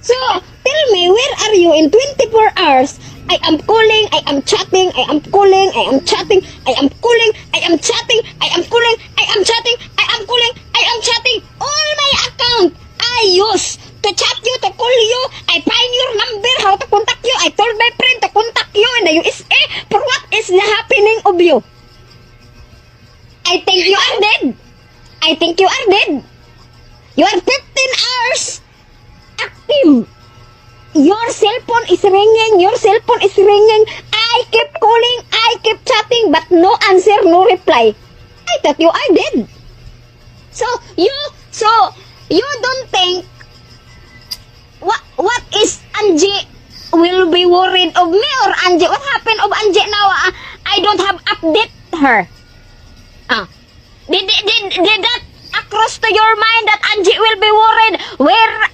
So, tell me, where are you in 24 hours? I am calling, I am chatting, I am calling, I am chatting, I am calling, I am chatting, I am calling, I am chatting, I am calling, I am chatting. All my account I use to chat you, to call you. I find your number, how to contact you. I told my friend to contact you in the USA. For what is the happening of you? I think you are dead. I think you are dead. You are 15 hours active. Your cell phone is ringing. Your cell phone is ringing. I keep calling. I keep chatting, but no answer, no reply. I thought you are dead. So you don't think what is Angie will be worried of me or Angie? What happened of Angie now? I don't have update her. Did that across to your mind that Angie will be worried? Where